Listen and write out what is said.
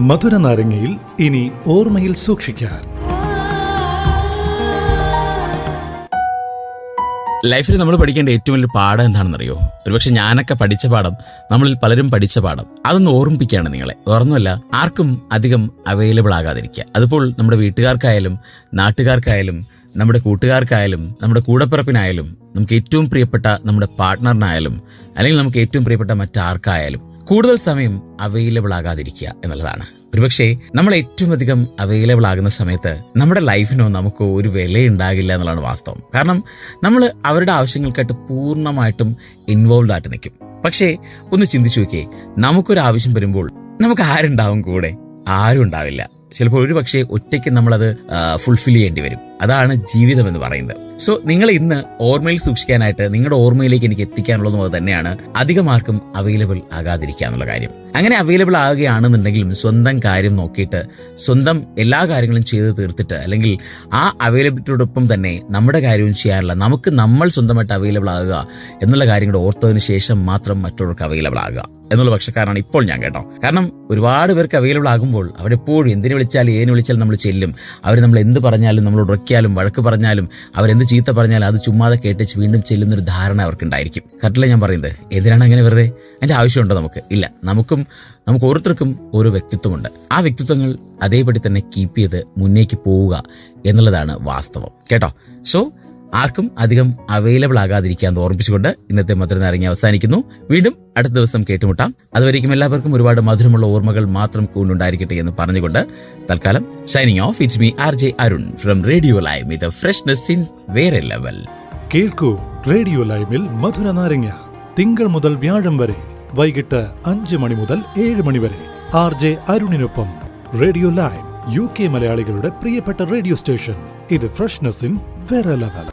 മധുര നാരങ്ങയിൽ ഇനി ഓർമ്മയിൽ സൂക്ഷിക്കാൻ. ലൈഫിൽ നമ്മൾ പഠിക്കേണ്ട ഏറ്റവും വലിയ പാഠം എന്താണെന്നറിയോ? ഒരുപക്ഷെ ഞാനൊക്കെ പഠിച്ച പാഠം, നമ്മളിൽ പലരും പഠിച്ച പാഠം, അതൊന്ന് ഓർമ്മിപ്പിക്കുകയാണ് നിങ്ങളെ. ഓർമ്മല്ല, ആർക്കും അധികം അവൈലബിൾ ആകാതിരിക്കുക. അതിപ്പോൾ നമ്മുടെ വീട്ടുകാർക്കായാലും നാട്ടുകാർക്കായാലും നമ്മുടെ കൂട്ടുകാർക്കായാലും നമ്മുടെ കൂടപ്പിറപ്പിനായാലും നമുക്ക് ഏറ്റവും പ്രിയപ്പെട്ട നമ്മുടെ പാർട്ട്ണറിനായാലും അല്ലെങ്കിൽ നമുക്ക് ഏറ്റവും പ്രിയപ്പെട്ട മറ്റാർക്കായാലും കൂടുതൽ സമയം അവൈലബിൾ ആകാതിരിക്കുക എന്നുള്ളതാണ്. ഒരുപക്ഷെ നമ്മൾ ഏറ്റവും അധികം അവൈലബിൾ ആകുന്ന സമയത്ത് നമ്മുടെ ലൈഫിനോ നമുക്കോ ഒരു വിലയുണ്ടാകില്ല എന്നുള്ളതാണ് വാസ്തവം. കാരണം നമ്മൾ അവരുടെ ആവശ്യങ്ങൾക്കായിട്ട് പൂർണ്ണമായിട്ടും ഇൻവോൾവ് ആയിട്ട് നിൽക്കും. പക്ഷേ ഒന്ന് ചിന്തിച്ചു നോക്കിയേ, നമുക്കൊരു ആവശ്യം വരുമ്പോൾ നമുക്ക് ആരുണ്ടാവും കൂടെ? ആരും ഉണ്ടാവില്ല. ചിലപ്പോൾ ഒരു പക്ഷേ ഒറ്റയ്ക്ക് നമ്മളത് ഫുൾഫിൽ ചെയ്യേണ്ടി വരും. അതാണ് ജീവിതം എന്ന് പറയുന്നത്. സോ നിങ്ങൾ ഇന്ന് ഓർമ്മയിൽ സൂക്ഷിക്കാനായിട്ട്, നിങ്ങളുടെ ഓർമ്മയിലേക്ക് എനിക്ക് എത്തിക്കാനുള്ളതും അത് തന്നെയാണ്, അധികം ആർക്കും അവൈലബിൾ ആകാതിരിക്കുക എന്നുള്ള കാര്യം. അങ്ങനെ അവൈലബിൾ ആകുകയാണെന്നുണ്ടെങ്കിലും സ്വന്തം കാര്യം നോക്കിയിട്ട് സ്വന്തം എല്ലാ കാര്യങ്ങളും ചെയ്ത് തീർത്തിട്ട്, അല്ലെങ്കിൽ ആ അവൈലബിലിറ്റിയോടൊപ്പം തന്നെ നമ്മുടെ കാര്യവും ചെയ്യാനുള്ള, നമുക്ക് നമ്മൾ സ്വന്തമായിട്ട് അവൈലബിൾ ആകുക എന്നുള്ള കാര്യങ്ങൾ ഓർത്തതിന് ശേഷം മാത്രം മറ്റുള്ളവർക്ക് അവൈലബിൾ ആകുക എന്നുള്ള പക്ഷക്കാരാണ് ഇപ്പോൾ ഞാൻ കേട്ടോ. കാരണം ഒരുപാട് പേർക്ക് അവൈലബിൾ ആകുമ്പോൾ അവരെപ്പോഴും എന്തിനു വിളിച്ചാലും ഏതിനു വിളിച്ചാലും നമ്മൾ ചെല്ലും. അവർ നമ്മൾ എന്ത് പറഞ്ഞാലും, നമ്മൾ ഉറക്കിയാലും വഴക്ക് പറഞ്ഞാലും, അവരെന്ത് ചീത്ത പറഞ്ഞാലും അത് ചുമ്മാതെ കേട്ടിച്ച് വീണ്ടും ചെല്ലുന്നൊരു ധാരണ അവർക്കുണ്ടായിരിക്കും. കറക്റ്റല്ലേ ഞാൻ പറയുന്നത്? എന്തിനാണ് അങ്ങനെ വെറുതെ? അതിൻ്റെ ആവശ്യമുണ്ടോ നമുക്ക്? ഇല്ല. നമുക്ക് ഓരോരുത്തർക്കും ഓരോ വ്യക്തിത്വമുണ്ട്. ആ വ്യക്തിത്വങ്ങൾ അതേപടി തന്നെ കീപ്പ് ചെയ്ത് മുന്നേക്ക് പോവുക എന്നുള്ളതാണ് വാസ്തവം കേട്ടോ. സോ ആർക്കും അധികം അവൈലബിൾ ആകാതിരിക്കാൻ ഓർമ്മിച്ചുകൊണ്ട് ഇന്നത്തെ മധുര നാരങ്ങ അവസാനിക്കുന്നു. വീണ്ടും അടുത്ത ദിവസം കേട്ടുമുട്ടാം. അതുവരേക്കും എല്ലാവർക്കും ഒരുപാട് മധുരമുള്ള ഓർമ്മകൾ മാത്രം കൊണ്ടുണ്ടായിരിക്കട്ടെ എന്ന് പറഞ്ഞുകൊണ്ട് തൽക്കാലം signing off. It's me RJ Arun from radio live with freshness in വേറെ ലെവൽ. കേൾക്കൂ റേഡിയോ ലൈവിൽ മധുര നാരങ്ങ തിങ്കൾ മുതൽ വ്യാഴം വരെ വൈകിട്ട് 5 മണി മുതൽ 7 മണി വരെ RJ അരുണിനൊപ്പം. റേഡിയോ ലൈവ് UK മലയാളികളുടെ പ്രിയപ്പെട്ട റേഡിയോ സ്റ്റേഷൻ. ഇത് ഫ്രഷ്നെസ് ഇൻ വേറെ ലെവൽ.